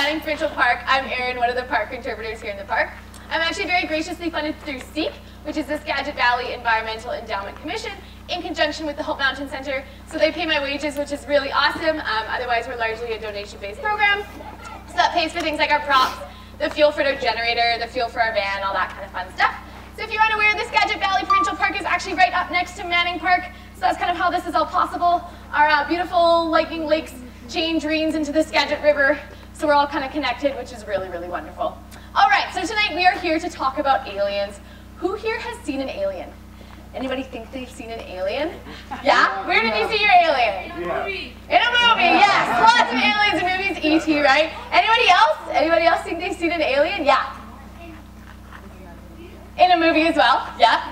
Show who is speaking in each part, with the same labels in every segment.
Speaker 1: Manning Provincial Park. I'm Erin, one of the park interpreters here in the park. I'm actually very graciously funded through SEEK, which is the Skagit Valley Environmental Endowment Commission, in conjunction with the Hope Mountain Center. So they pay my wages, which is really awesome. Otherwise, we're largely a donation-based program. So that pays for things like our props, the fuel for our generator, the fuel for our van, all that kind of fun stuff. So if you're unaware, the Skagit Valley Provincial Park is actually right up next to Manning Park. So that's kind of how this is all possible. Our beautiful lightning lakes chain drains into the Skagit River. So we're all kind of connected, which is really, really wonderful. All right, so tonight we are here to talk about aliens. Who here has seen an alien? Anybody think they've seen an alien? Yeah? Where did you see your alien? In a movie. In a movie, yes. Lots of aliens in movies. E.T., right? Anybody else? Anybody else think they've seen an alien? Yeah. In a movie as well? Yeah.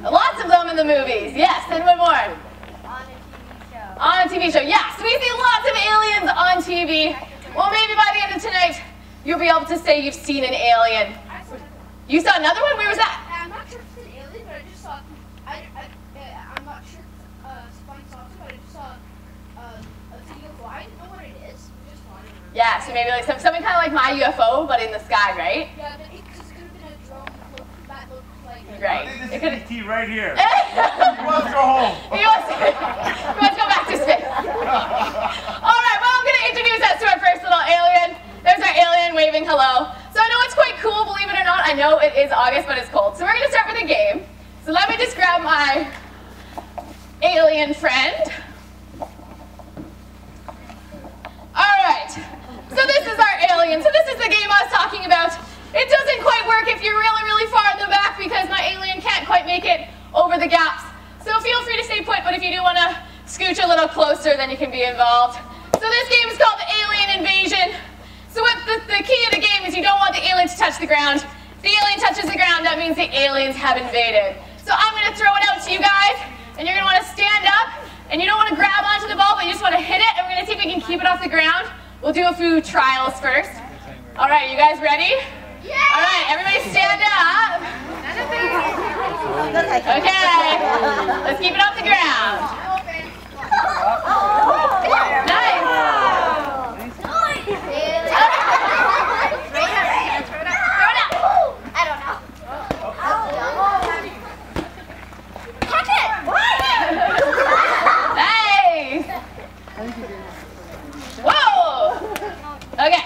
Speaker 1: Lots of them in the movies. Yes. And one more. On a TV show. Yes. We see lots of aliens on TV. Well, maybe by the end of tonight, you'll be able to say you've seen an alien. You saw another one? Where was that?
Speaker 2: I'm not sure if it's an alien, but I just saw, I'm not sure if it's flying saucer, but I just saw a video fly. I didn't know what it is. Just flying around.
Speaker 1: Yeah, so maybe like something kind of like my UFO, but in the sky, right?
Speaker 2: Yeah, but it just could have been a drone that looked like...
Speaker 1: Right.
Speaker 3: This is E.T. right here. He wants to go home.
Speaker 1: He wants to go back to space. All right, well, I'm going to introduce us to our first little alien. There's our alien waving hello. So I know it's quite cool, believe it or not. I know it is August, but it's cold. So we're going to start with a game. So let me just grab my alien friend. All right. So this is our alien. So this is the game I was talking about. It doesn't quite work if you're really, really far in the back because my alien can't quite make it over the gaps. So feel free to stay put, but if you do want to scooch a little closer, then you can be involved. So this game is called the Alien Invasion. So what the key of the game is you don't want the alien to touch the ground. If the alien touches the ground, that means the aliens have invaded. So I'm going to throw it out to you guys, and you're going to want to stand up, and you don't want to grab onto the ball, but you just want to hit it, and we're going to see if we can keep it off the ground. We'll do a few trials first. All right, you guys ready? Yeah! All right, everybody stand up. Okay, let's keep it off the ground. Nice. Whoa! Okay.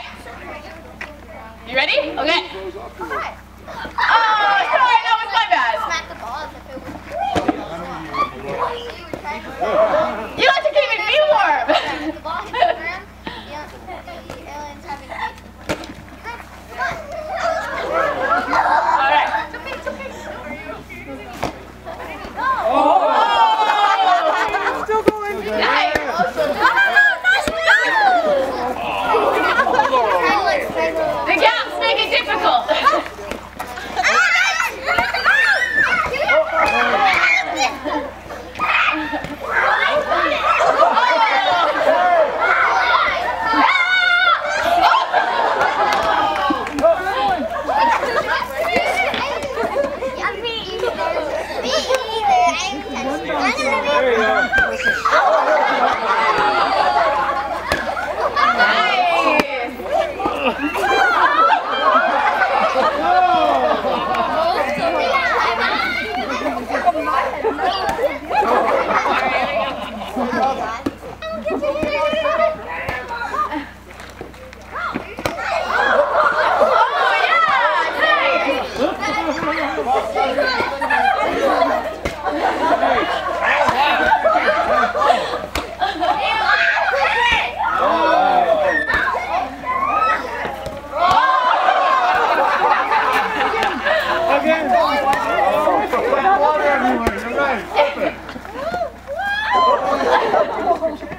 Speaker 1: You ready? Okay. Oh, sorry, that was my bad. You like to keep me warm. All right. Oh! Still going. Nice. The gaps make it difficult. There you go.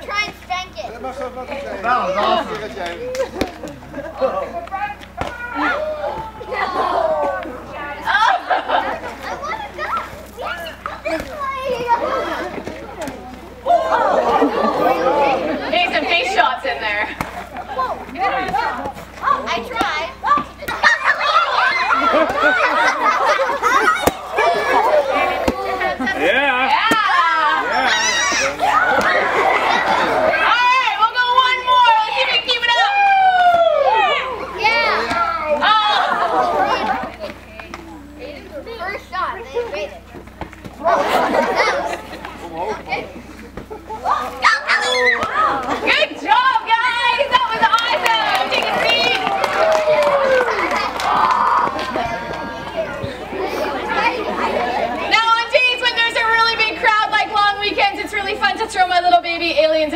Speaker 2: Try and spank it.
Speaker 3: That was awesome.
Speaker 2: I want to go. This way.
Speaker 1: Need some face shots in there.
Speaker 2: I tried.
Speaker 3: Yeah.
Speaker 1: All right, we'll go one more. Let's see if we can keep it up.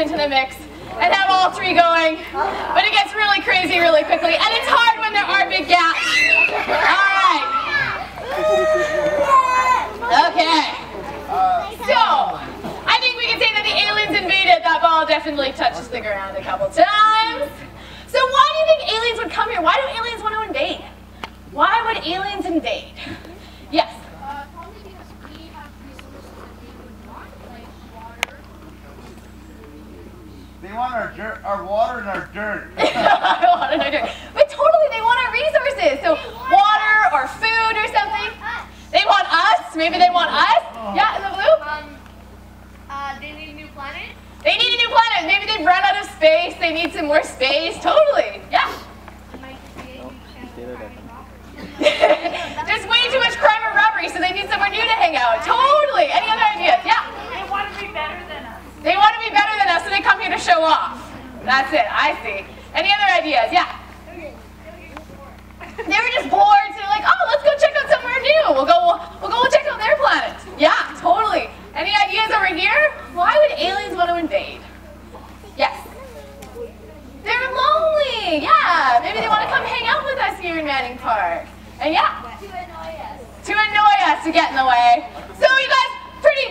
Speaker 1: into the mix and have all three going. But it gets really crazy really quickly, and it's hard when there are big gaps. All right. Okay. So, I think we can say that the aliens invaded. That ball definitely touches the ground a couple times. So why do you think aliens would come here? Why do aliens want to invade? Why would aliens invade? Yes?
Speaker 2: Probably because we have resources that they would want, like water.
Speaker 3: They want our water and our dirt.
Speaker 1: Water and our dirt. But totally, they want our resources. So water or food or something. They want us. Maybe they want us. Yeah, in the blue?
Speaker 2: They need a new planet.
Speaker 1: They need a new planet. Maybe they've run out of space. They need some more space. Totally. Yeah.
Speaker 2: It might just be a new channel crime and robbery.
Speaker 1: There's way too much crime and robbery, so they need somewhere new to hang out. Totally. Any other ideas? Yeah.
Speaker 4: They want to be better than us.
Speaker 1: They want to be better than us, so they come here to show off. That's it. I see. Any other ideas? Yeah. They were just bored, so they're like, oh, let's go check out somewhere new. We'll go check out their planet. Yeah, totally. Any ideas over here? Why would aliens want to invade? Yes. They're lonely. Yeah. Maybe they want to come hang out with us here in Manning Park. And yeah.
Speaker 2: To annoy us.
Speaker 1: To annoy us, to get in the way. So you guys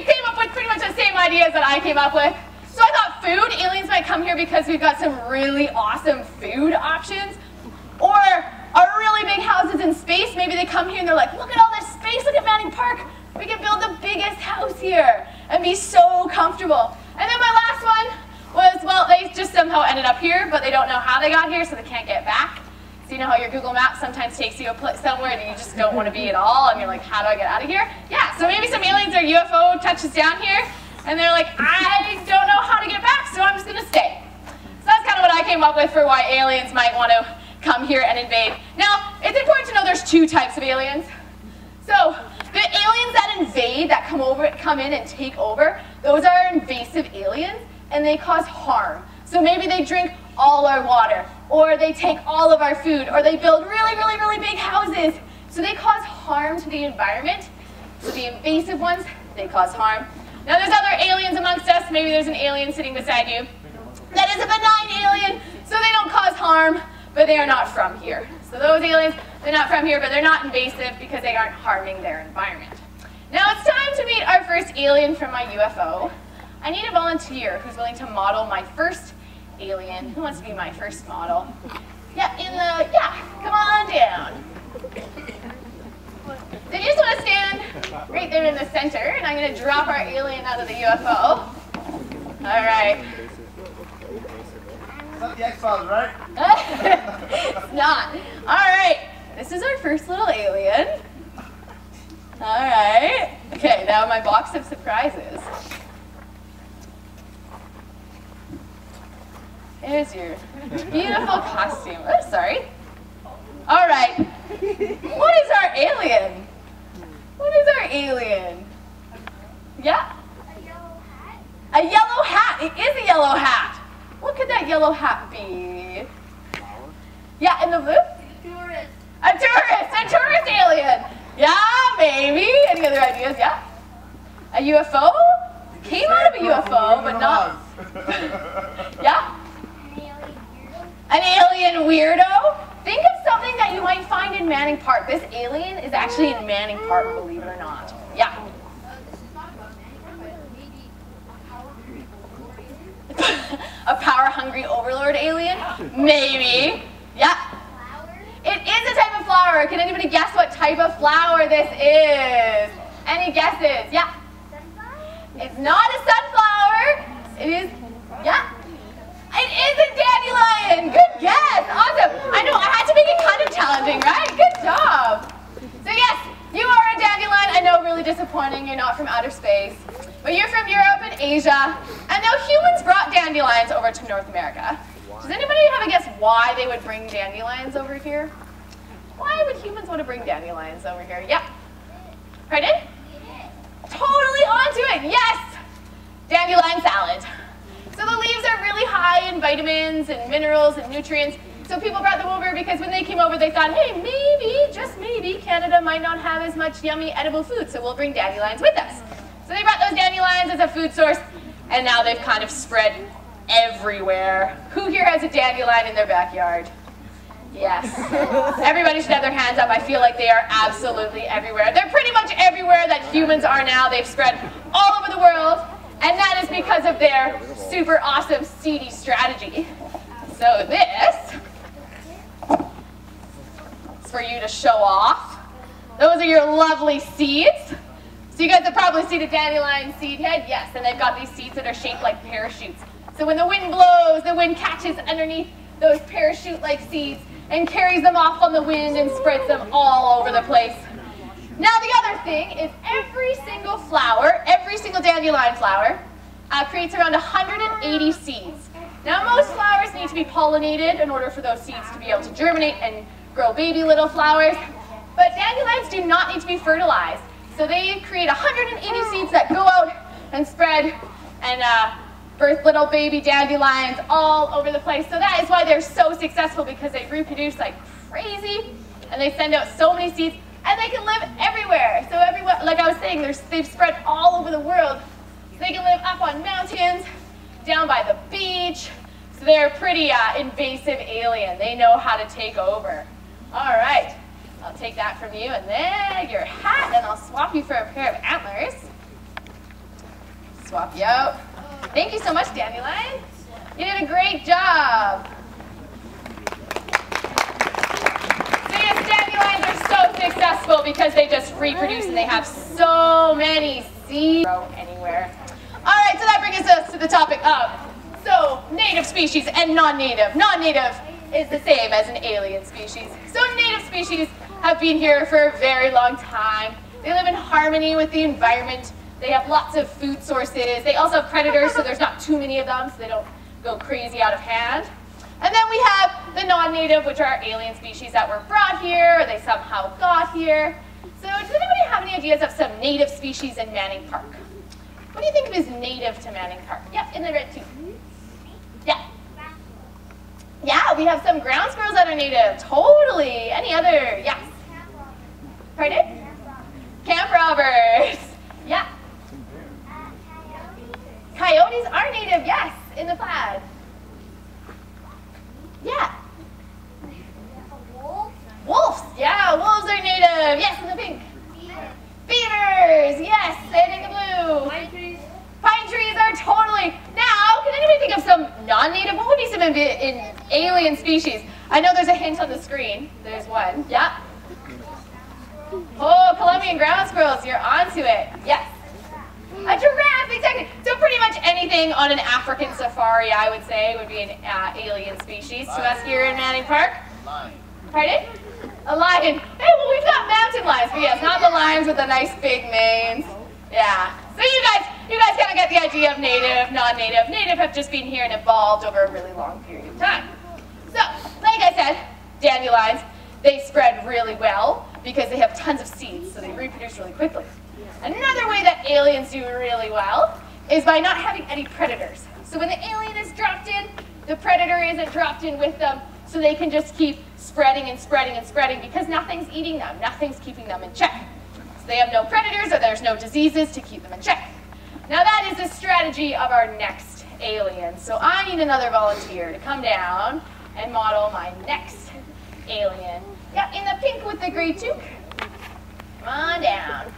Speaker 1: came up with pretty much the same ideas that I came up with. So I thought food, aliens might come here because we've got some really awesome food options. Or our really big houses in space, maybe they come here and they're like, look at all this space, look at Manning Park. We can build the biggest house here and be so comfortable. And then my last one was, well, they just somehow ended up here, but they don't know how they got here, so they can't get back. So you know how your Google Maps sometimes takes you somewhere that you just don't want to be at all, and you're like, how do I get out of here? Yeah, so maybe some aliens or UFO touches down here, and they're like, I don't know how to get back, so I'm just going to stay. So that's kind of what I came up with for why aliens might want to come here and invade. Now, it's important to know there's two types of aliens. So, the aliens that invade, that come in and take over, those are invasive aliens, and they cause harm. So maybe they drink all our water, or they take all of our food, or they build really, really, really big houses. So they cause harm to the environment. So the invasive ones, they cause harm. Now there's other aliens amongst us. Maybe there's an alien sitting beside you that is a benign alien, so they don't cause harm, but they are not from here. So those aliens, they're not from here, but they're not invasive because they aren't harming their environment. Now it's time to meet our first alien from my UFO. I need a volunteer who's willing to model my first alien. Who wants to be my first model? Yeah, come on down. So you just want to stand right there in the center, and I'm going to drop our alien out of the UFO. All right.
Speaker 3: It's not the X-Files, right?
Speaker 1: It's not. All right. This is our first little alien. All right. Okay, now my box of surprises. Here's your beautiful costume. Oh, sorry. All right. What is our alien? What is our alien? Yeah?
Speaker 2: A yellow hat.
Speaker 1: A yellow hat. It is a yellow hat. What could that yellow hat be? Yeah, in the blue?
Speaker 2: Tourist.
Speaker 1: A tourist alien. Yeah, maybe. Any other ideas? Yeah? A UFO? Came out of a UFO, but not. Yeah? An alien weirdo? Think of something that you might find in Manning Park. This alien is actually in Manning Park, believe it or not. Yeah.
Speaker 2: This is not about Manning, but maybe a power-hungry overlord alien.
Speaker 1: A power-hungry overlord alien? Maybe. Yeah.
Speaker 2: Flower?
Speaker 1: It is a type of flower. Can anybody guess what type of flower this is? Any guesses? Yeah.
Speaker 2: Sunflower?
Speaker 1: It's not a sunflower. It is, yeah. It is a dandelion. Good guess. Awesome. I know, I had to make it kind of challenging, right? Good job. So yes, you are a dandelion. I know, really disappointing. You're not from outer space. But you're from Europe and Asia. And now humans brought dandelions over to North America. Does anybody have a guess why they would bring dandelions over here? Why would humans want to bring dandelions over here? Yeah. Pardon? Totally onto it. Yes. Dandelion salad. So the leaves are really high in vitamins and minerals and nutrients. So people brought them over because when they came over, they thought, hey, maybe, just maybe, Canada might not have as much yummy edible food, so we'll bring dandelions with us. So they brought those dandelions as a food source, and now they've kind of spread everywhere. Who here has a dandelion in their backyard? Yes. Everybody should have their hands up. I feel like they are absolutely everywhere. They're pretty much everywhere that humans are now. They've spread all over the world, and that is because of their super awesome seedy strategy. So this is for you to show off. Those are your lovely seeds. So you guys have probably seen a dandelion seed head. Yes, and they've got these seeds that are shaped like parachutes. So when the wind blows, the wind catches underneath those parachute-like seeds and carries them off on the wind and spreads them all over the place. Now the other thing is every single flower, every single dandelion flower, creates around 180 seeds. Now most flowers need to be pollinated in order for those seeds to be able to germinate and grow baby little flowers, but dandelions do not need to be fertilized. So they create 180 seeds that go out and spread and birth little baby dandelions all over the place. So that is why they're so successful, because they reproduce like crazy and they send out so many seeds, and they can live everywhere. So everywhere, like I was saying, they've spread all over the world. So they can live up on mountains, down by the beach. So they're a pretty invasive alien. They know how to take over. All right, I'll take that from you, and then your hat, and I'll swap you for a pair of antlers. Swap you out. Thank you so much, Dandelion. You did a great job. So yes, dandelions are so successful because they just reproduce and they have so many seeds. Grow anywhere. All right, so that brings us to the topic of, so native species and non-native. Non-native is the same as an alien species. So native species have been here for a very long time. They live in harmony with the environment. They have lots of food sources. They also have predators, so there's not too many of them, so they don't go crazy out of hand. And then we have the non-native, which are alien species that were brought here, or they somehow got here. So does anybody have any ideas of some native species in Manning Park? What do you think of is native to Manning Park? Yep, in the red too. Yeah. Yeah, we have some ground squirrels that are native. Totally. Any other? Yes. Pardon? Camp robbers. Yeah. Coyotes are native, yes, in the plaid. Yeah. Wolves, yeah, wolves are native, yes, in the pink. Beavers, yes, and in the blue.
Speaker 2: Pine trees.
Speaker 1: Pine trees are totally. Now, can anybody think of some non-native? What would be some in alien species? I know there's a hint on the screen. There's one, yeah. Oh, Colombian ground squirrels, you're onto it, yes. A giraffe, exactly. So pretty much anything on an African safari, I would say, would be an alien species to us here in Manning Park.
Speaker 3: Lion.
Speaker 1: Pardon? A lion. Hey, well, we've got mountain lions, but yes, not the lions with the nice big manes. Yeah. So you guys kind of get the idea of native, non-native. Native have just been here and evolved over a really long period of time. So, like I said, dandelions, they spread really well because they have tons of seeds, so they reproduce really quickly. Another way that aliens do really well is by not having any predators. So when the alien is dropped in, the predator isn't dropped in with them, so they can just keep spreading and spreading and spreading because nothing's eating them, nothing's keeping them in check. So they have no predators or there's no diseases to keep them in check. Now that is the strategy of our next alien. So I need another volunteer to come down and model my next alien. Yeah, in the pink with the gray toque. Come on down.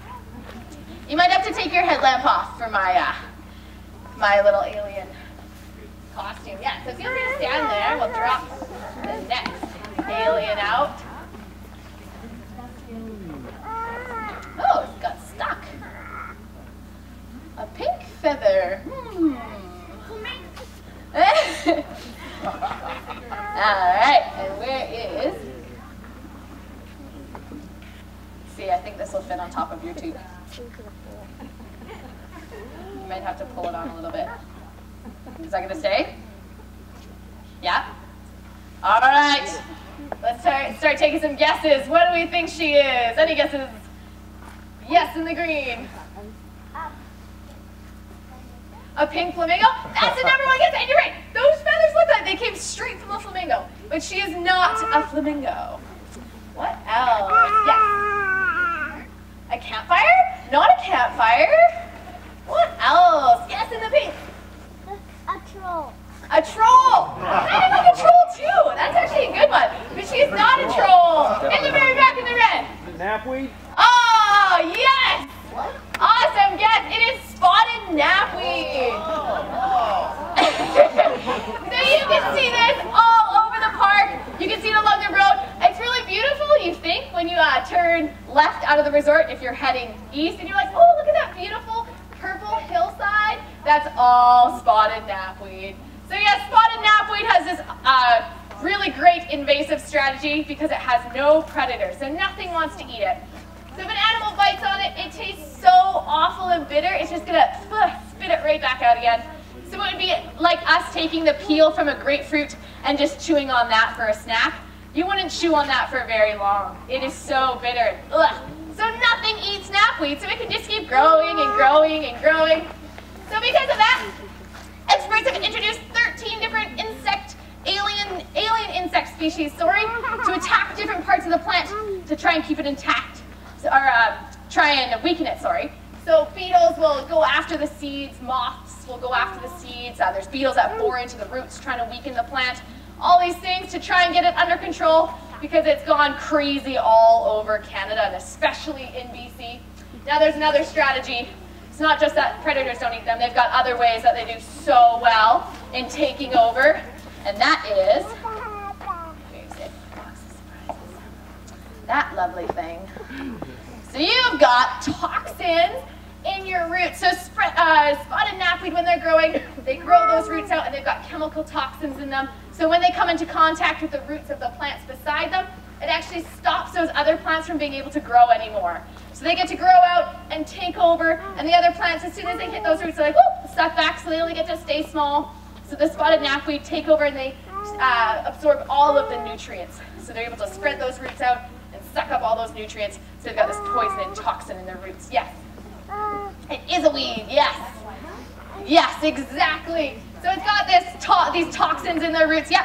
Speaker 1: You might have to take your headlamp off for my my little alien costume. Yeah, so feel free to stand there. We'll drop the next alien out. Oh, it's got stuck. A pink feather. Alright, and where is... See, I think this will fit on top of your tube. You might have to pull it on a little bit. Is that going to stay? Yeah? All right. Let's start taking some guesses. What do we think she is? Any guesses? Yes, in the green. A pink flamingo? That's the number one guess, and you're right. Those feathers look like they came straight from a flamingo, but she is not a flamingo. What else? Yes. A campfire? Not a campfire. What else? Yes, in the pink.
Speaker 5: A troll.
Speaker 1: A troll! Kind of like a troll too. That's actually a good one. But she's not a troll. In the very back in the red.
Speaker 5: Knapweed?
Speaker 1: Oh, yes! Awesome, guess. It is spotted knapweed. So you can see this all over the park. You can see it along the road. It's really beautiful, you think, when you turn left out of the resort if you're heading east and you're like, oh, look at that beautiful purple hillside. That's all spotted knapweed. So yes, spotted knapweed has this really great invasive strategy because it has no predator, so nothing wants to eat it. So if an animal bites on it, it tastes so awful and bitter, it's just gonna spit it right back out again. So it would be like us taking the peel from a grapefruit and just chewing on that for a snack. You wouldn't chew on that for very long. It is so bitter. Ugh. So nothing eats knapweed, so it can just keep growing and growing and growing. So because of that, experts have introduced 13 different alien insect species, to attack different parts of the plant to try and keep it intact, or try and weaken it, So beetles will go after the seeds, moths will go after the seeds, there's beetles that bore into the roots trying to weaken the plant. All these things to try and get it under control because it's gone crazy all over Canada and especially in BC. Now there's another strategy. It's not just that predators don't eat them, they've got other ways that they do so well in taking over, and that is, that lovely thing. So you've got toxins in your roots. So spotted knapweed, when they're growing, they grow those roots out and they've got chemical toxins in them. So when they come into contact with the roots of the plants beside them, it actually stops those other plants from being able to grow anymore. So they get to grow out and take over, and the other plants, as soon as they hit those roots, they're like, whoop, suck back, so they only get to stay small. So the spotted knapweed take over and they absorb all of the nutrients. So they're able to spread those roots out and suck up all those nutrients, so they've got this poison and toxin in their roots. Yes. It is a weed, yes. Yes, exactly. So it's got these toxins in their roots, yep.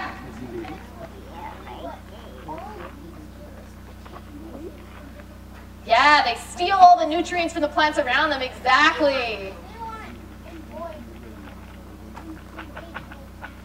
Speaker 1: Yeah, they steal all the nutrients from the plants around them, exactly.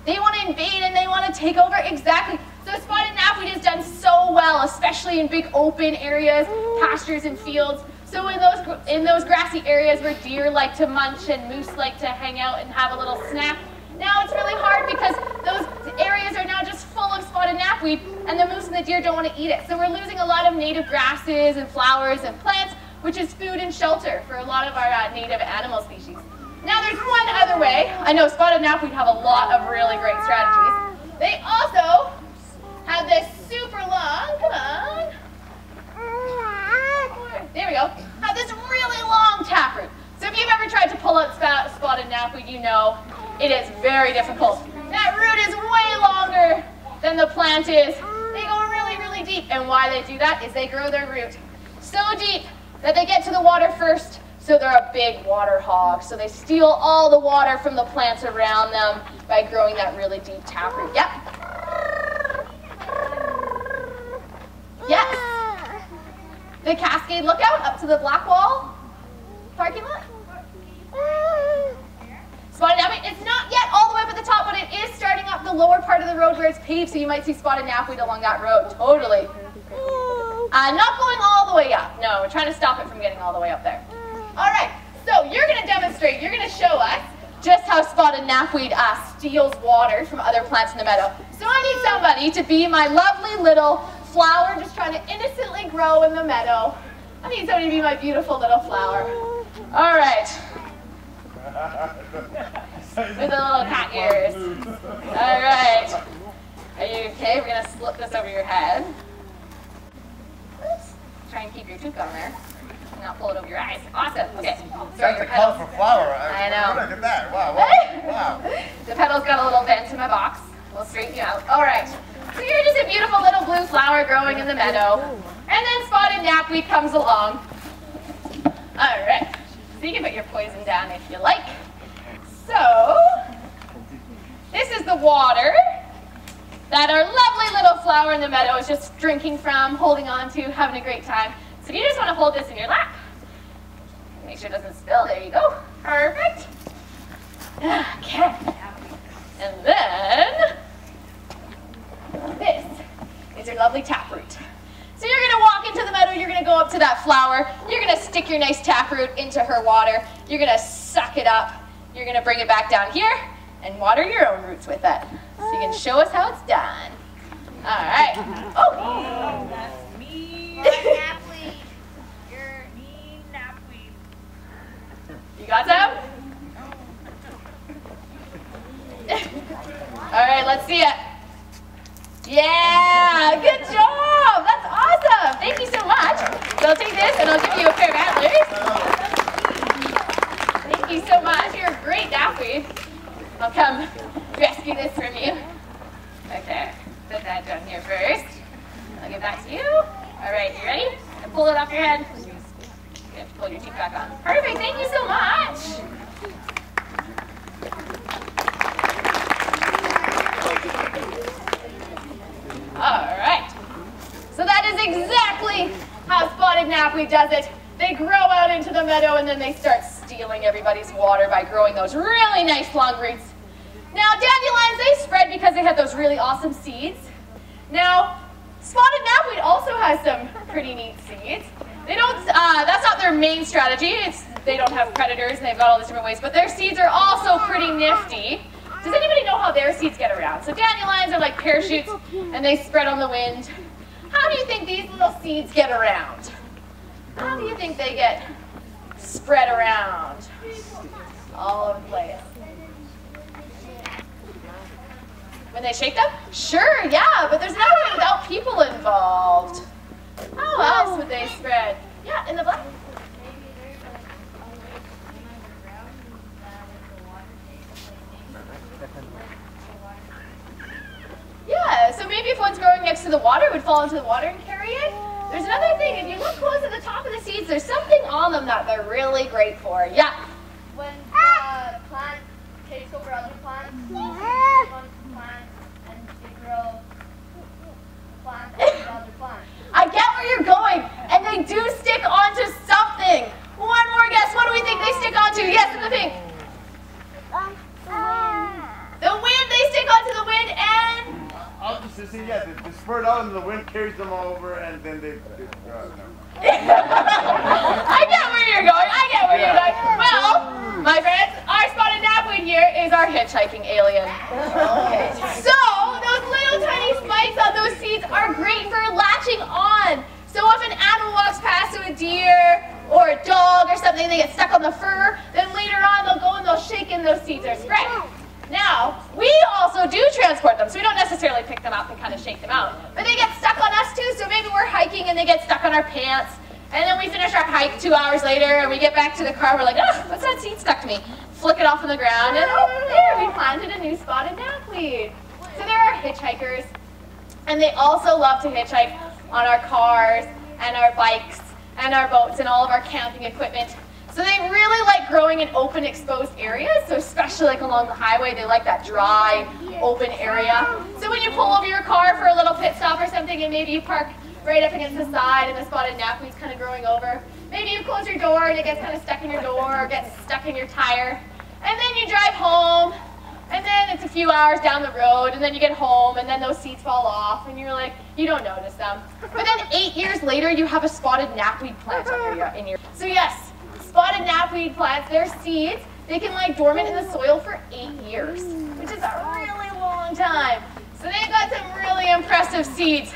Speaker 1: They want to invade and they want to take over, exactly. So spotted knapweed has done so well, especially in big open areas, pastures and fields. So in those grassy areas where deer like to munch and moose like to hang out and have a little snack, now it's really hard because those areas are now just full of spotted knapweed and the moose and the deer don't want to eat it. So we're losing a lot of native grasses and flowers and plants, which is food and shelter for a lot of our native animal species. Now there's one other way. I know spotted knapweed have a lot of really great strategies. They also have this super long, come on. There we go. Have this really long taproot. So if you've ever tried to pull out spotted knapweed, you know it is very difficult. That root is way longer than the plant is. They go really, really deep. And why they do that is they grow their root so deep that they get to the water first. So they're a big water hog. So they steal all the water from the plants around them by growing that really deep taproot. Yep. Yes. The Cascade Lookout up to the Blackwall parking lot. Spotted knapweed, it's not yet all the way up at the top, but it is starting up the lower part of the road where it's paved, so you might see spotted knapweed along that road. Totally. Not going all the way up. No, we're trying to stop it from getting all the way up there. All right, so you're going to demonstrate, you're going to show us just how spotted knapweed steals water from other plants in the meadow. So I need somebody to be my lovely little flower just trying to innocently grow in the meadow. I need somebody to be my beautiful little flower. All right. With the little cat ears. All right. Are you okay? We're going to slip this over your head. Oops. Try and keep your tooth on there. And not pull it over your eyes. Awesome. Okay.
Speaker 3: That's a colorful flower.
Speaker 1: I know.
Speaker 3: Look at that. Wow. Wow. Wow.
Speaker 1: The petal's got a little vent in my box. We'll straighten you out. All right. So you're just a beautiful little blue flower growing in the meadow. And then spotted knapweed comes along. All right. So you can put your poison down if you like. So this is the water that our lovely little flower in the meadow is just drinking from, holding on to, having a great time. So you just want to hold this in your lap. Make sure it doesn't spill. There you go. Perfect. Okay. And then lovely taproot. So you're gonna walk into the meadow, you're gonna go up to that flower, you're gonna stick your nice taproot into her water, you're gonna suck it up, you're gonna bring it back down here, and water your own roots with it. So you can show us how it's done. All right. Oh!
Speaker 4: That's me.
Speaker 2: Napweed. You're
Speaker 4: Me napweed.
Speaker 1: You got some? All right, let's see it. Yeah, good job. That's awesome. Thank you so much. So I'll take this and I'll give you a pair of antlers. Thank you so much. You're a great napweed. I'll come rescue this from you. Okay, put that down here first. I'll give that to you. All right, you ready? And pull it off your head. You have to pull your teeth back on. Perfect. Thank you so much. All right, so that is exactly how spotted knapweed does it. They grow out into the meadow and then they start stealing everybody's water by growing those really nice long roots. Now dandelions, they spread because they have those really awesome seeds. Now, spotted knapweed also has some pretty neat seeds. They don't, that's not their main strategy. They don't have predators and they've got all these different ways, but their seeds are also pretty nifty. Does anybody know how their seeds get around? So dandelions are like parachutes and they spread on the wind. How do you think these little seeds get around? How do you think they get spread around all over the place? When they shake them? Sure, yeah, but there's no way without people involved. How else would they spread? Yeah, in the black. Yeah, so maybe if one's growing next to the water, it would fall into the water and carry it. There's another thing, if you look close at the top of the seeds, there's something on them that they're really great for. Yeah.
Speaker 2: when the plant takes over other plants, they stick onto the plant and they grow the plant onto other plants.
Speaker 1: I get where you're going, and they do stick onto something. One more guess. What do we think they stick onto? Yes, in the pink. The wind. They stick onto the wind, and
Speaker 3: I'll just say, yeah, they spurt out and the wind carries them all over, and then they
Speaker 1: I get where you're going. I get where you're going. Well, my friends, our spotted knapweed here is our hitchhiking alien. So those little tiny spikes on those seeds are great for latching on. So if an animal walks past to a deer or a dog or something, they get stuck on the fur, then later on they'll go and they'll shake and those seeds are spread. Now, we also do transport them, so we don't necessarily pick them up and kind of shake them out. But they get stuck on us too, so maybe we're hiking and they get stuck on our pants, and then we finish our hike 2 hours later and we get back to the car, we're like, oh, what's that seed stuck to me? Flick it off on the ground, and oh, there, we planted a new spotted knapweed. So there are hitchhikers, and they also love to hitchhike on our cars and our bikes and our boats and all of our camping equipment. So they really like growing in open, exposed areas, so especially like along the highway, they like that dry, open area. So when you pull over your car for a little pit stop or something, and maybe you park right up against the side and the spotted knapweed's kind of growing over, maybe you close your door and it gets kind of stuck in your door or gets stuck in your tire, and then you drive home, and then it's a few hours down the road, and then you get home, and then those seeds fall off, and you're like, you don't notice them. But then 8 years later, you have a spotted knapweed plant in your. So yes, spotted knapweed plants, their seeds, they can lie dormant in the soil for 8 years, which is a really long time. So they've got some really impressive seeds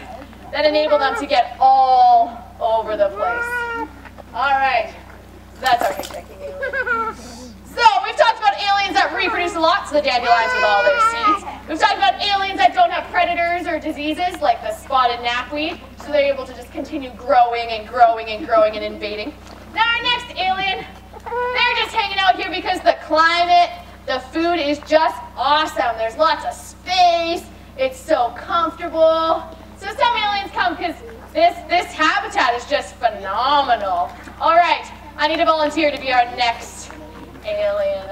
Speaker 1: that enable them to get all over the place. All right, so that's our hitchhiking alien. So we've talked about aliens that reproduce a lot, so the dandelions with all their seeds. We've talked about aliens that don't have predators or diseases, like the spotted knapweed, so they're able to just continue growing and growing and growing and invading. Now our next alien, they're just hanging out here because the climate, the food is just awesome. There's lots of space, it's so comfortable. So some aliens come because this habitat is just phenomenal. All right, I need a volunteer to be our next alien,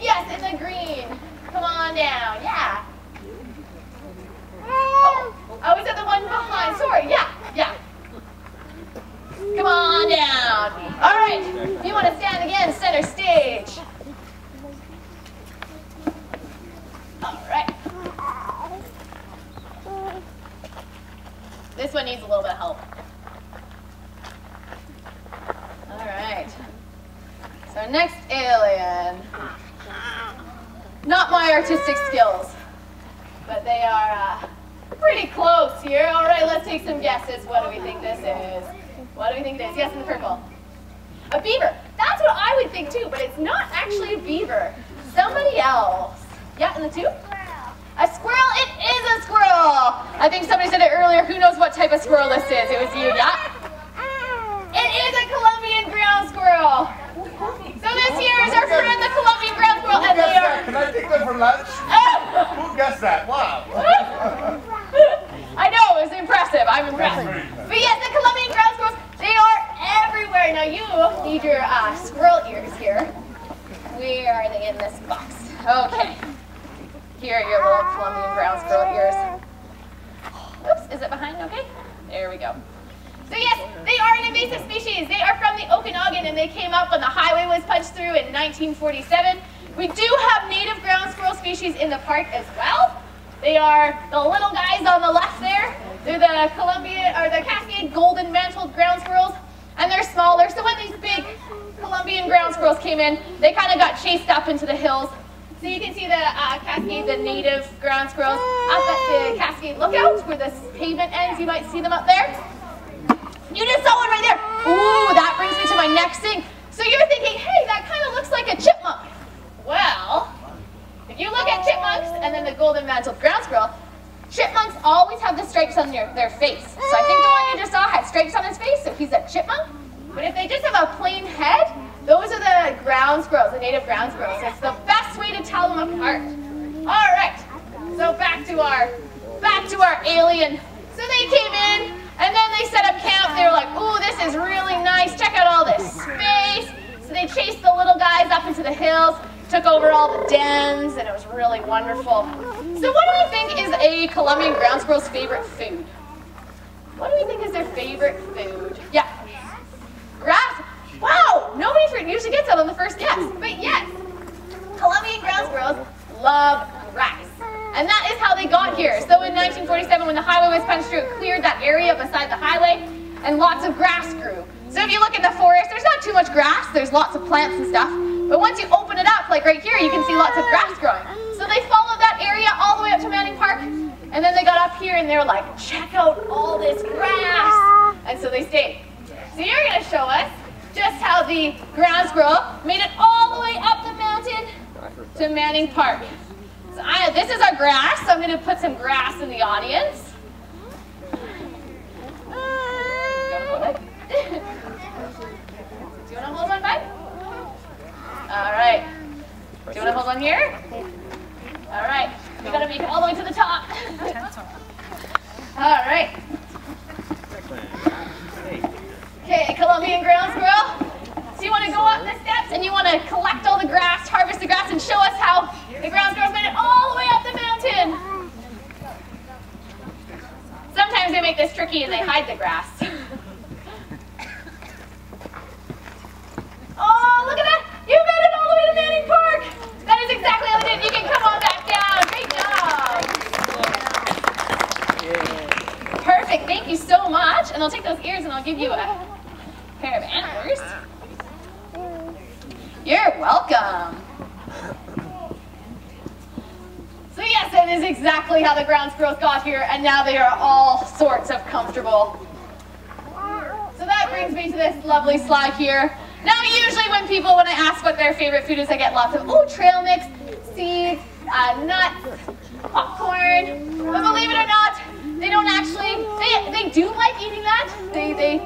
Speaker 1: Yes, in the green. Come on down, yeah. Oh, we said the one behind, sorry, yeah. Come on down. All right, you want to stand again, center stage. All right. this one needs a little bit of help. All right. So next alien. Not my artistic skills, but they are pretty close here. All right, let's take some guesses. What do we think this is? What do we think it is? Yes, in the purple. A beaver. That's what I would think too, but it's not actually a beaver. Somebody else. Yeah, in the two? A squirrel. It is a squirrel. I think somebody said it earlier. Who knows what type of squirrel this is? It was you, yeah? It is a Colombian ground squirrel. So this here is our friend, the Colombian ground squirrel, and they are...
Speaker 3: Can I take them for lunch?
Speaker 1: Oh!
Speaker 3: Who guessed that? Wow.
Speaker 1: I know, it was impressive. I'm impressed. But yes, the Colombian ground squirrels, they are everywhere. Now you need your squirrel ears here. Where are they in this box? Okay. Here are your little Colombian ground squirrel ears. Oops, is it behind? Okay. There we go. So yes, they are an invasive species. They are from the Okanagan, and they came up when the highway was punched through in 1947. We do have native ground squirrel species in the park as well. They are the little guys on the left there. They're the the Cascade golden mantled ground squirrels, and they're smaller. So when these big Colombian ground squirrels came in, they kind of got chased up into the hills. So you can see the Cascade, the native ground squirrels, up at the Cascade Lookout where the pavement ends. You might see them up there. You just saw one right there. Ooh, that brings me to my next thing. So you're thinking, hey, that kind of looks like a chipmunk. Well, if you look at chipmunks and then the golden mantled ground squirrel, chipmunks always have the stripes on their face. So I think the one you just saw had stripes on his face, so he's a chipmunk. But if they just have a plain head, those are the ground squirrels, the native ground squirrels. It's the best way to tell them apart. All right, so back to our alien. So they came in, and then they set up camp. They were like, ooh, this is really nice. Check out all this space. So they chased the little guys up into the hills, took over all the dens, and it was really wonderful. So what do we think is a Colombian ground squirrel's favorite food? What do we think is their favorite food? Yeah. Grass. Wow, nobody usually gets that on the first guess. But yes, Colombian ground squirrels love grass. And that is how they got here. So in 1947, when the highway was punched through, it cleared that area beside the highway, and lots of grass grew. So if you look in the forest, there's not too much grass. There's lots of plants and stuff. But once you open it up, like right here, you can see lots of grass growing. So they followed that area all the way up to Manning Park, and then they got up here, and they were like, check out all this grass. And so they stayed. So you're going to show us just how the ground squirrel made it all the way up the mountain to Manning Park. So this is our grass, so I'm going to put some grass in the audience. Do you want to hold one, bud? All right. Do you want to hold one here? All right. We got to make it all the way to the top. All right. Okay, Colombian ground squirrel. So you want to go up the steps and you want to collect all the grass, harvest the grass, and show us how the ground squirrels made it all the way up the mountain. Sometimes they make this tricky and they hide the grass. Oh, look at that! You made it all the way to Manning Park! That is exactly how they did. You can come on back down. Great job! Perfect, thank you so much. And I'll take those ears and I'll give you a pair of antlers. You're welcome. So yes, it is exactly how the ground squirrels got here, and now they are all sorts of comfortable. So that brings me to this lovely slide here. Now usually when I ask what their favorite food is, I get lots of, trail mix, seeds, nuts, popcorn. But believe it or not, they don't actually, they do like eating that. They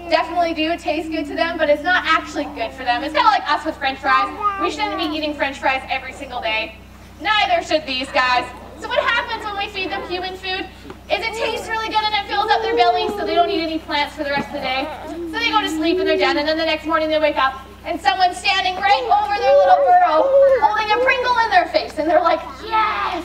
Speaker 1: definitely do. It tastes good to them, but it's not actually good for them. It's kind of like us with French fries. We shouldn't be eating French fries every single day. Neither should these guys. So what happens when we feed them human food is it tastes really good and it fills up their bellies, so they don't eat any plants for the rest of the day. So they go to sleep in their den, and then the next morning they wake up and someone's standing right over their little burrow holding a Pringle in their face, and they're like, yes!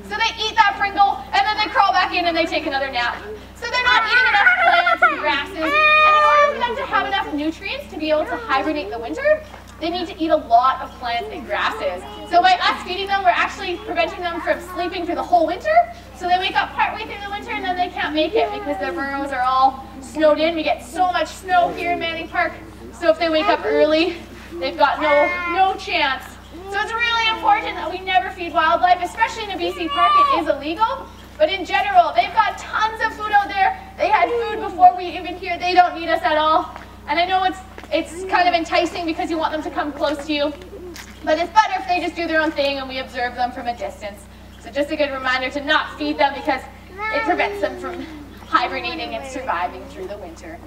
Speaker 1: So they eat that Pringle, and then they crawl back in and they take another nap. So they're not eating enough plants and grasses, and in order for them to have enough nutrients to be able to hibernate the winter, they need to eat a lot of plants and grasses. So by us feeding them, we're actually preventing them from sleeping through the whole winter. So they wake up partway through the winter and then they can't make it because their burrows are all snowed in. We get so much snow here in Manning Park. So if they wake up early, they've got no chance. So it's really important that we never feed wildlife, especially in a BC park. It is illegal. But in general, they've got tons of food out there. They had food before we even here. They don't need us at all. And I know it's kind of enticing because you want them to come close to you. But it's better if they just do their own thing and we observe them from a distance. So just a good reminder to not feed them because it prevents them from hibernating and surviving through the winter.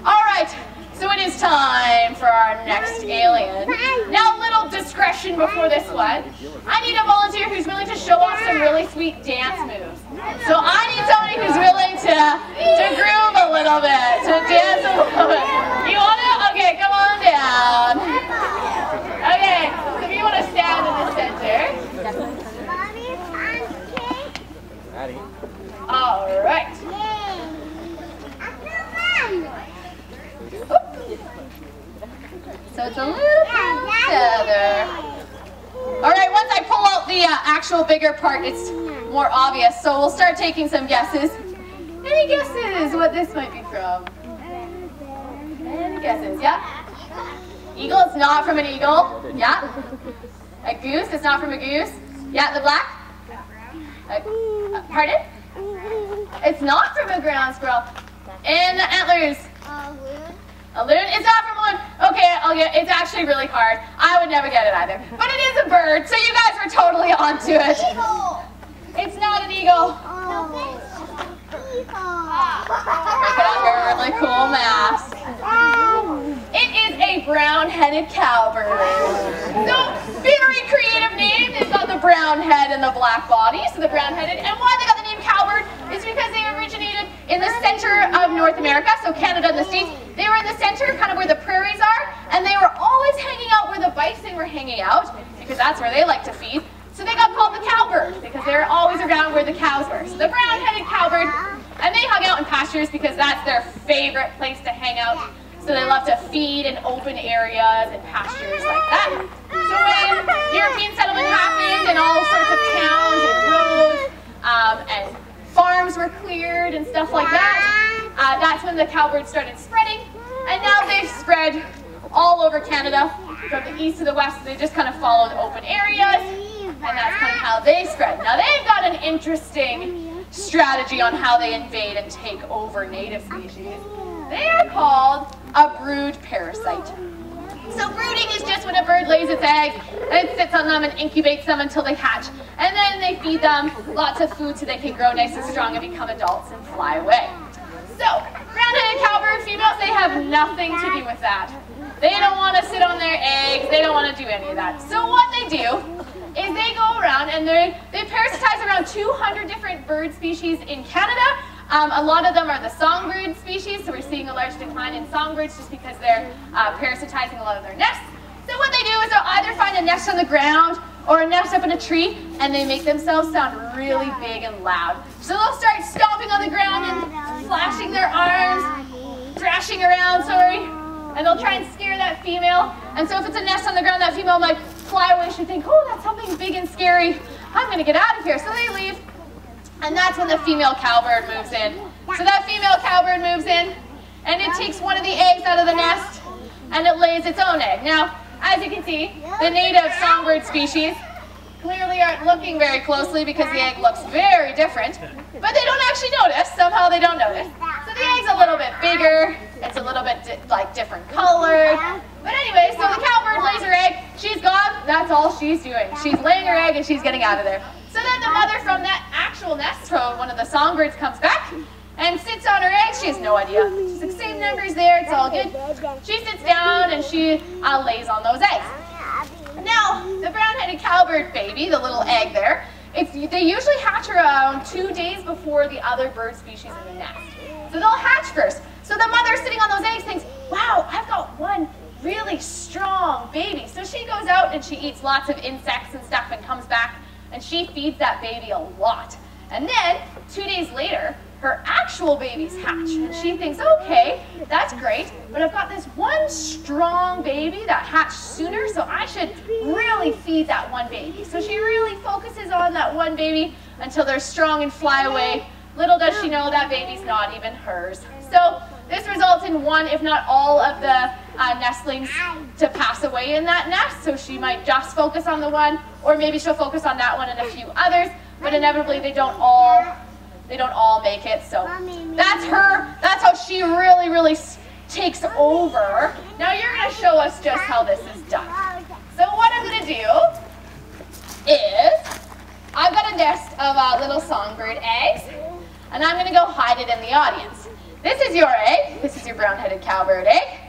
Speaker 1: All right, so it is time for our next alien. Now a little discretion before this one. I need a volunteer who's willing to show off some really sweet dance moves. So I need somebody who's willing to groove a little bit, to dance a little bit. You want to? Okay, come on down. Okay, so if you want to stand in the center. All right. So it's a little feather. All right, once I pull out the actual bigger part, it's more obvious. So we'll start taking some guesses. Any guesses what this might be from? Any guesses? Yeah? Eagle, it's not from an eagle. Yeah? A goose, it's not from a goose. Yeah, the black? Pardon? It's not from a ground squirrel. And the antlers? A loon? It's not from a loon. Okay, it's actually really hard. I would never get it either. But it is a bird, so you guys were totally onto it.
Speaker 2: Eagle.
Speaker 1: It's not an eagle. Look at her really cool mask. It is a brown-headed cowbird. So, very creative name. They've got the brown head and the black body, so the brown-headed. And why they got the name cowbird is because they originated in the center of North America, so Canada and the States. They were in the center, kind of where the prairies are, and they were always hanging out where the bison were hanging out, because that's where they like to feed. So they got called the cowbird, because they were always around where the cows were. So the brown-headed cowbird, and they hung out in pastures because that's their favorite place to hang out. So they love to feed in open areas and pastures like that. So when European settlement happened and all sorts of towns and roads and farms were cleared and stuff like that, that's when the cowbirds started spreading. And now they've spread all over Canada, from the east to the west. They just kind of followed open areas, and that's kind of how they spread. Now they've got an interesting strategy on how they invade and take over native species. They are called a brood parasite. So brooding is just when a bird lays its egg and it sits on them and incubates them until they hatch. And then they feed them lots of food so they can grow nice and strong and become adults and fly away. So, brown-headed cowbird females, they have nothing to do with that. They don't want to sit on their eggs. They don't want to do any of that. So what they do is they go around and they parasitize around 200 different bird species in Canada. A lot of them are the songbird species, so we're seeing a large decline in songbirds just because they're parasitizing a lot of their nests. So what they do is they'll either find a nest on the ground or a nest up in a tree, and they make themselves sound really big and loud. So they'll start stomping on the ground and flashing their arms, thrashing around, and they'll try and scare that female. And so if it's a nest on the ground, that female might fly away. She'll think, oh, that's something big and scary. I'm going to get out of here. So they leave. And that's when the female cowbird moves in. So that female cowbird moves in, and it takes one of the eggs out of the nest, and it lays its own egg. Now, as you can see, the native songbird species clearly aren't looking very closely because the egg looks very different, but they don't actually notice. Somehow they don't notice. So the egg's a little bit bigger, it's a little bit different colored. But anyway, so the cowbird lays her egg, she's gone, that's all she's doing. She's laying her egg and she's getting out of there. So then the mother from that actual nest, so one of the songbirds comes back and sits on her egg. She has no idea. She's like, same numbers there, it's all good. She sits down and she lays on those eggs. Now, the brown-headed cowbird baby, the little egg there, they usually hatch around 2 days before the other bird species in the nest. So they'll hatch first. So the mother sitting on those eggs thinks, wow, I've got one really strong baby. So she goes out and she eats lots of insects and stuff and comes back and she feeds that baby a lot. And then, 2 days later, her actual babies hatch. And she thinks, okay, that's great, but I've got this one strong baby that hatched sooner, so I should really feed that one baby. So she really focuses on that one baby until they're strong and fly away. Little does she know that baby's not even hers. So this results in one, if not all, of the nestlings to pass away in that nest. So she might just focus on the one, or maybe she'll focus on that one and a few others, but inevitably they don't all make it. So that's her. That's how she really takes over. Now you're going to show us just how this is done. So what I'm going to do is I've got a nest of little songbird eggs, and I'm going to go hide it in the audience. This is your egg. This is your brown-headed cowbird egg.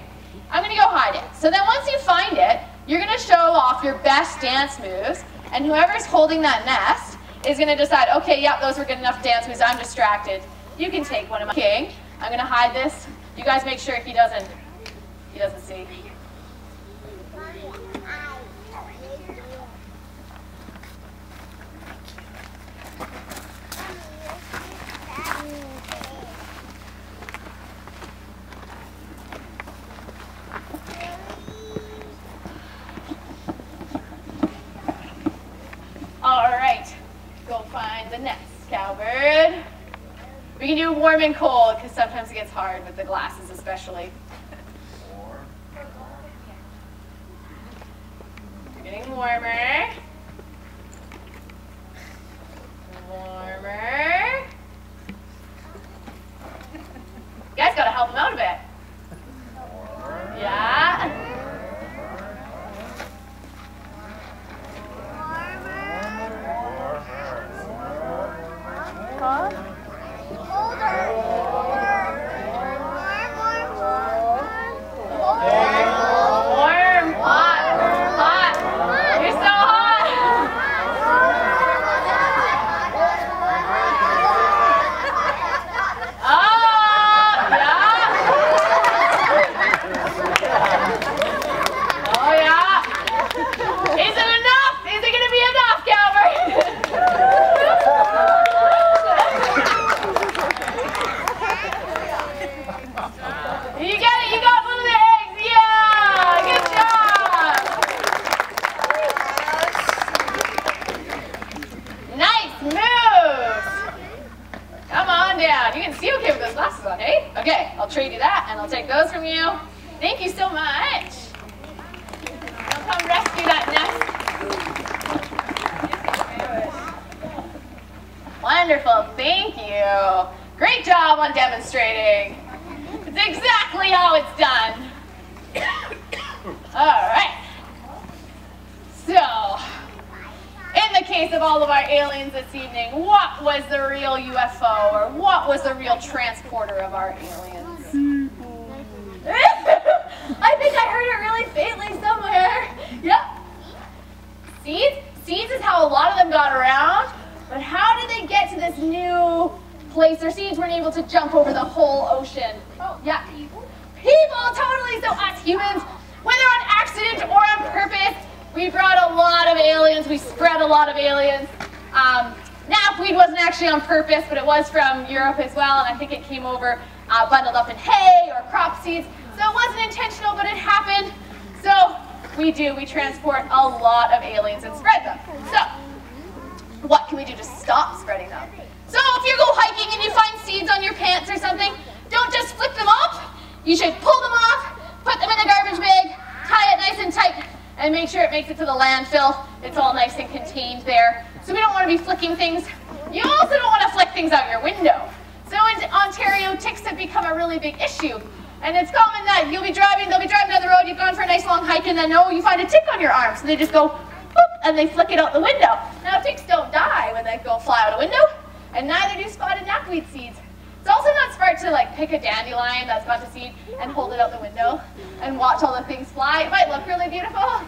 Speaker 1: I'm going to go hide it. So then once you find it, you're going to show off your best dance moves, and whoever's holding that nest is going to decide, okay, yep, those were good enough dance moves. I'm distracted. You can take one of my king. I'm going to hide this. You guys make sure he doesn't see. All right, go find the nest, cowbird. We can do warm and cold because sometimes it gets hard with the glasses especially. Getting warmer. Warmer. You guys got to help him out a bit. Yeah. I'll trade you that, and I'll take those from you. Thank you so much. I'll come rescue that nest. Wonderful, thank you. Great job on demonstrating. It's exactly how it's done. All right. So, in the case of all of our aliens this evening, what was the real UFO, or what was the real transporter of our aliens? I think I heard it really faintly somewhere. Yep. Seeds? Seeds is how a lot of them got around, but how did they get to this new place? Their seeds weren't able to jump over the whole ocean. Oh, yeah. People, totally. So us humans, whether on accident or on purpose, we brought a lot of aliens. We spread a lot of aliens. Knapweed wasn't actually on purpose, but it was from Europe as well, and I think it came over bundled up in hay or crop seeds. So it wasn't intentional, but it happened. So we transport a lot of aliens and spread them. So what can we do to stop spreading them? So if you go hiking and you find seeds on your pants or something, don't just flick them off. You should pull them off, put them in a garbage bag, tie it nice and tight, and make sure it makes it to the landfill. It's all nice and contained there. So we don't want to be flicking things. You also don't want to flick things out your window. So in Ontario, ticks have become a really big issue. And it's common that they'll be driving down the road, you've gone for a nice long hike, and then you find a tick on your arm. So they just go, boop, and they flick it out the window. Now ticks don't die when they go fly out a window, and neither do spotted knapweed seeds. It's also not smart to pick a dandelion that's got to seed and hold it out the window and watch all the things fly. It might look really beautiful,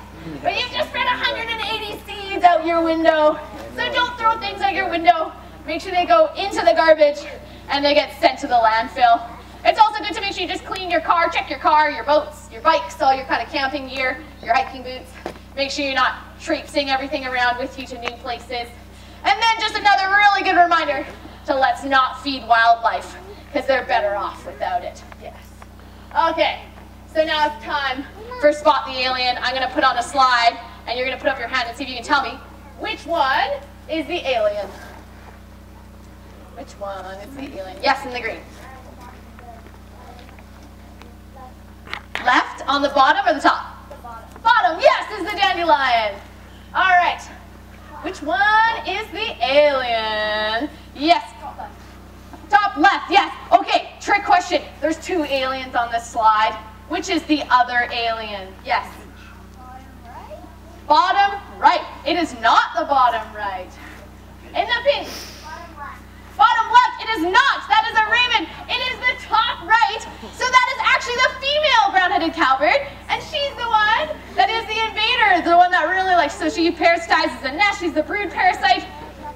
Speaker 1: but you've just spread 180 seeds out your window. So don't throw things out your window. Make sure they go into the garbage and they get sent to the landfill. It's also good to make sure you just clean your car, check your car, your boats, your bikes, all your kind of camping gear, your hiking boots. Make sure you're not traipsing everything around with you to new places. And then just another really good reminder, to let's not feed wildlife, because they're better off without it. Yes. Okay, so now it's time for Spot the Alien. I'm going to put on a slide, and you're going to put up your hand and see if you can tell me which one is the alien. Which one is the alien? Yes, in the green. Left, on the bottom or the top?
Speaker 2: The bottom.
Speaker 1: Bottom, yes, is the dandelion. All right. Which one is the alien? Yes.
Speaker 2: Top left.
Speaker 1: Top left, yes. Okay, trick question. There's two aliens on this slide. Which is the other alien? Yes.
Speaker 2: Bottom right.
Speaker 1: Bottom right. It is not the bottom right. In the pink.
Speaker 2: Bottom left.
Speaker 1: Bottom left, it is not. That is a raven. It is the top right. So that is actually the female brown-headed cowbird, and she's the one that is the invader, the one that really likes, so she parasitizes the nest. She's the brood parasite,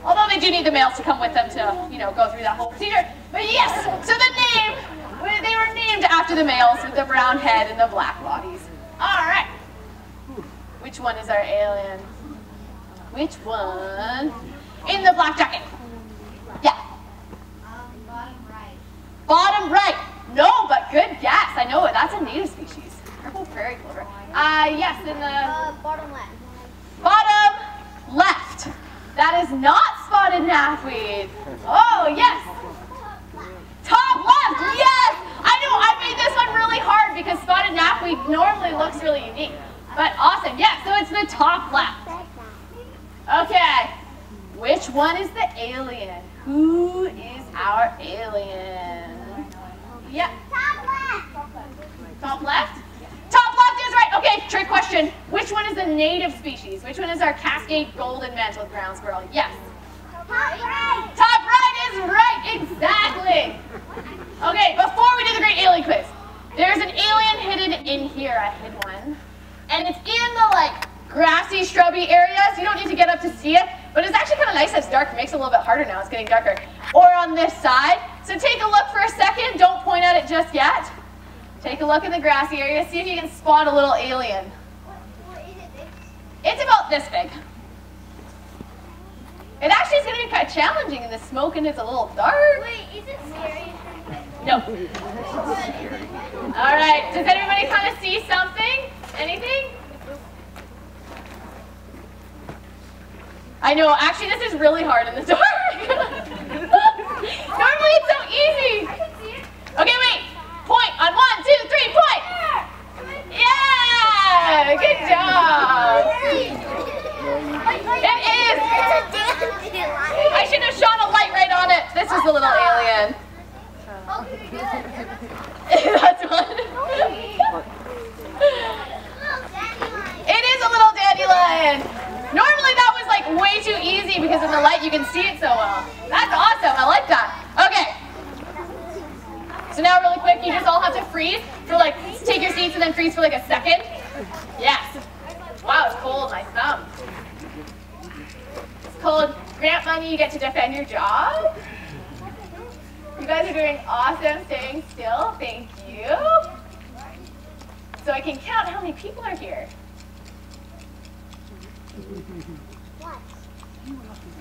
Speaker 1: although they do need the males to come with them to, go through that whole procedure. But yes, so the name, they were named after the males with the brown head and the black bodies. All right. Which one is our alien? Which one? In the black jacket. Yeah.
Speaker 2: Bottom right.
Speaker 1: Bottom right. No, but good guess. I know it. That's a native species. Purple prairie clover. Yes, in the
Speaker 2: Bottom left.
Speaker 1: bottom left. That is not spotted knapweed. Oh, yes. Top left. Yes. I know. I made this one really hard because spotted knapweed normally looks really unique. But awesome. Yeah, so it's the top left. Okay. Which one is the alien? Who is our alien? Yeah.
Speaker 2: Top left.
Speaker 1: Top left? Top left is right. Okay, trick question. Which one is the native species? Which one is our Cascade golden mantled ground squirrel? Yes.
Speaker 2: Top right.
Speaker 1: Top right is right. Exactly. Okay, before we do the great alien quiz, there's an alien hidden in here. I hid one. And it's in the grassy, shrubby areas. You don't need to get up to see it, but it's actually kind of nice that it's dark. It makes it a little bit harder now. It's getting darker. Or on this side. So take a look for a second. Don't point at it just yet. Take a look in the grassy area. See if you can spot a little alien.
Speaker 2: What is it?
Speaker 1: It's about this big. It actually is going to be quite challenging in the smoke, and it's a little dark.
Speaker 2: Wait, is it scary?
Speaker 1: No. All right. Does everybody kind of see something? Anything? I know, actually this is really hard in the dark. Normally it's so easy.
Speaker 2: I can see it.
Speaker 1: Okay, wait. Point on 1, 2, 3, point. Yeah! Good job. It is.
Speaker 2: It's a dandelion.
Speaker 1: I should have shone a light right on it. This is the little alien.
Speaker 2: Okay, good.
Speaker 1: That's one. It is a little dandelion. Normally that was way too easy because in the light you can see it so well. That's awesome. I like that. Okay. So now really quick, you just all have to freeze for take your seats and then freeze for a second. Yes. Wow, it's cold. My thumb. It's cold. Grant money, you get to defend your job. You guys are doing awesome. Staying still. Thank you. So I can count how many people are here.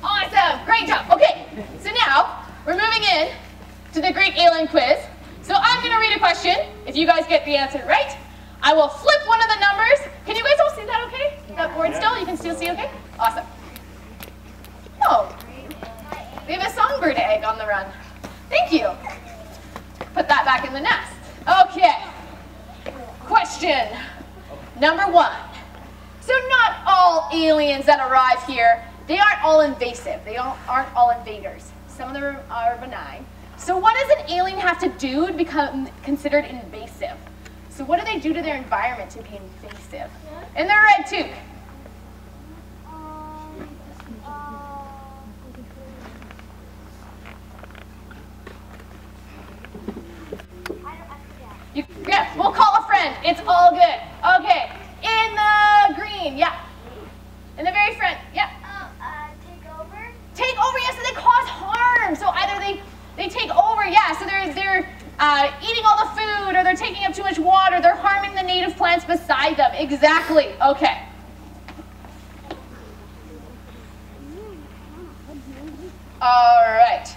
Speaker 1: Awesome, great job. Okay, so now we're moving in to the great alien quiz. So I'm going to read a question. If you guys get the answer right, I will flip one of the numbers. Can you guys all see that okay? That board still? You can still see okay? Awesome. Oh, we have a songbird egg on the run. Thank you. Put that back in the nest. Okay. Question number 1. So not all aliens that arrive here, they aren't all invasive. They aren't all invaders. Some of them are benign. So what does an alien have to do to become considered invasive? So what do they do to their environment to be invasive? In the red tube. Yeah, we'll call a friend. It's all good. Okay. In the green, yeah. In the very front, yeah.
Speaker 2: Take over.
Speaker 1: Take over, yes, so they cause harm. So either they take over, yeah, so they're eating all the food, or they're taking up too much water, they're harming the native plants beside them. Exactly. Okay. All right.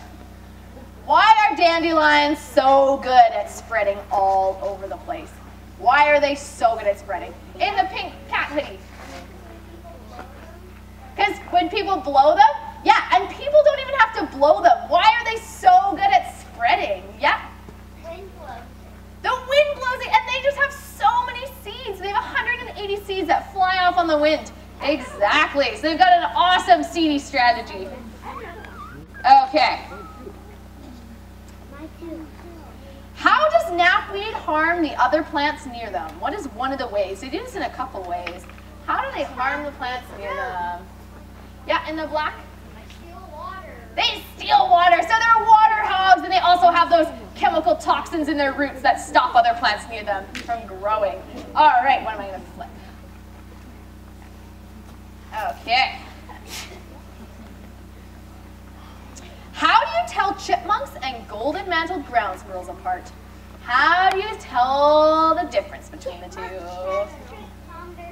Speaker 1: dandelions so good at spreading all over the place? Why are they so good at spreading? In the pink cat hoodie. Because when people blow them, yeah, and people don't even have to blow them. Why are they so good at spreading? Yeah.
Speaker 2: Wind blows.
Speaker 1: The wind blows it, and they just have so many seeds. They have 180 seeds that fly off on the wind. Exactly. So they've got an awesome seedy strategy. Okay. How does knapweed harm the other plants near them? What is one of the ways? They do this in a couple ways. How do they harm the plants near them? Yeah, in the black? They steal water, so they're water hogs, and they also have those chemical toxins in their roots that stop other plants near them from growing. All right, what am I going to flip? Okay. How do you tell chipmunks and golden-mantled ground squirrels apart? How do you tell the difference between the two?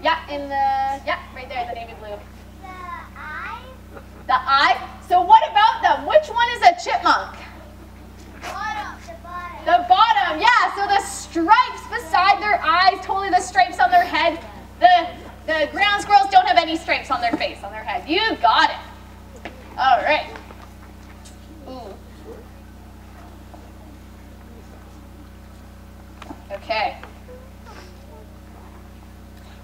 Speaker 1: Yeah, right there, the navy blue. The eye? So what about them? Which one is a chipmunk? The bottom, yeah. So the stripes beside their eyes, totally the stripes on their head. The ground squirrels don't have any stripes on their face, on their head. You got it. All right. Ooh. Okay.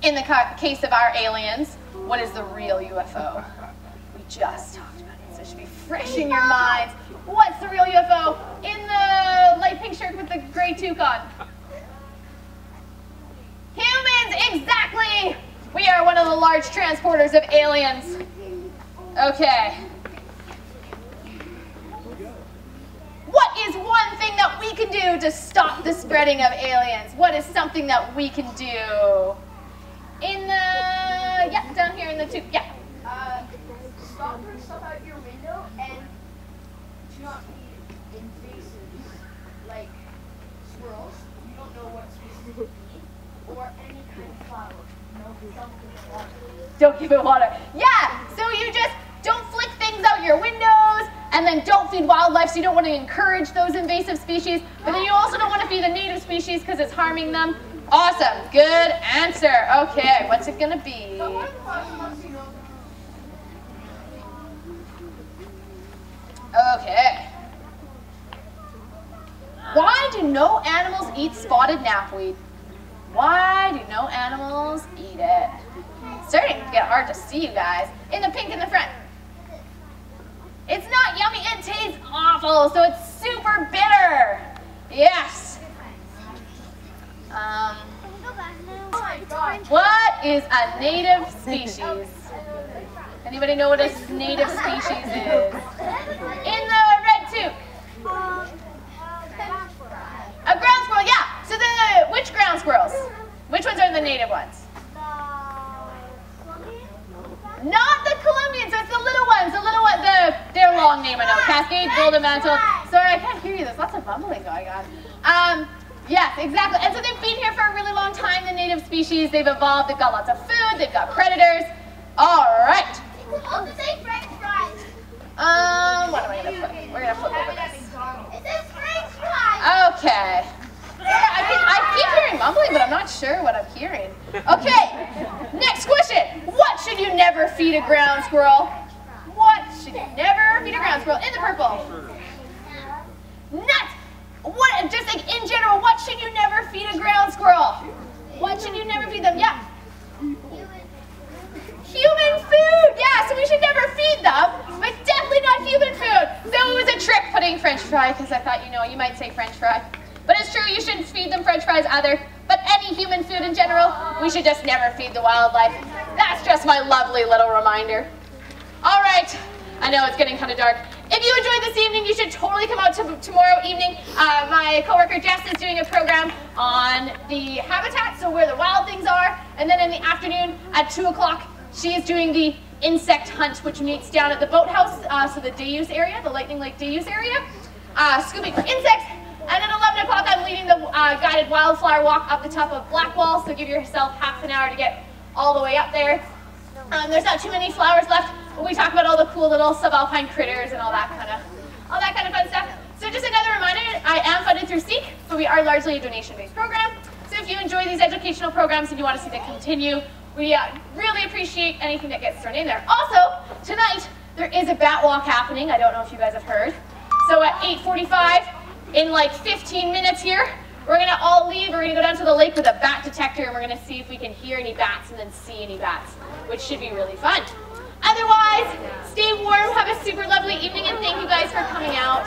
Speaker 1: In the case of our aliens, what is the real UFO? We just talked about it, so it should be fresh in your minds. What's the real UFO? In the light pink shirt with the gray toucan. Humans, exactly! We are one of the large transporters of aliens. Okay. What is one thing that we can do to stop the spreading of aliens? What is something that we can do? In the, yeah, down here in the tube, yeah.
Speaker 2: Stop throwing stuff out your window and do not feed invasive, like squirrels. You don't know what species it be, or any kind of flower. No, don't give it water.
Speaker 1: Don't give it water. Yeah, so you just don't flick things out your windows, and then don't feed wildlife, so you don't want to encourage those invasive species, but then you also don't want to feed the native species because it's harming them. Awesome, good answer. Okay, what's it gonna be? Okay. Why do no animals eat spotted knapweed? Why do no animals eat it? It's starting to get hard to see, you guys. In the pink in the front. It's not yummy, it tastes awful, so it's super bitter. Yes. What is a native species? Anybody know what a native species is? In the red tube. A ground squirrel, yeah. So which ground squirrels? Which ones are the native ones? Not the Colombians, so it's the little ones, their long name I know. Cascade, golden mantle. Sorry, I can't hear you, there's lots of mumbling going on. Yes, exactly, and so they've been here for a really long time, the native species. They've evolved, they've got lots of food, they've got predators. All right.
Speaker 2: Oh, say French fries.
Speaker 1: What am I gonna flip? We're gonna flip over this.
Speaker 2: It says French fries.
Speaker 1: Okay. I keep hearing mumbling, but I'm not sure what I'm hearing. Okay, next question. What should you never feed a ground squirrel? What should you never feed a ground squirrel? In the purple. Nuts. What, just like in general, what should you never feed a ground squirrel? What should you never feed them? Yeah. Human food. Yeah, so we should never feed them, but definitely not human food. So it was a trick putting French fry, because I thought, you might say French fry. But it's true, you shouldn't feed them French fries either. But any human food in general, we should just never feed the wildlife. That's just my lovely little reminder. All right, I know it's getting kind of dark. If you enjoyed this evening, you should totally come out tomorrow evening. My coworker Jess is doing a program on the habitat, so where the wild things are. And then in the afternoon at 2 o'clock, she is doing the insect hunt, which meets down at the boathouse, so the day use area, the Lightning Lake day use area, scooping for insects. And at 11 o'clock, I'm leading the guided wildflower walk up the top of Blackwall, so give yourself half an hour to get all the way up there. There's not too many flowers left, but we talk about all the cool little subalpine critters and all that kind of fun stuff. So just another reminder, I am funded through SEEK, but we are largely a donation-based program. So if you enjoy these educational programs and you want to see them continue, we really appreciate anything that gets thrown in there. Also, tonight, there is a bat walk happening. I don't know if you guys have heard. So at 8:45, in like 15 minutes here, we're going to all leave. We're going to go down to the lake with a bat detector, and we're going to see if we can hear any bats and then see any bats, which should be really fun. Otherwise, stay warm, have a super lovely evening, and thank you guys for coming out.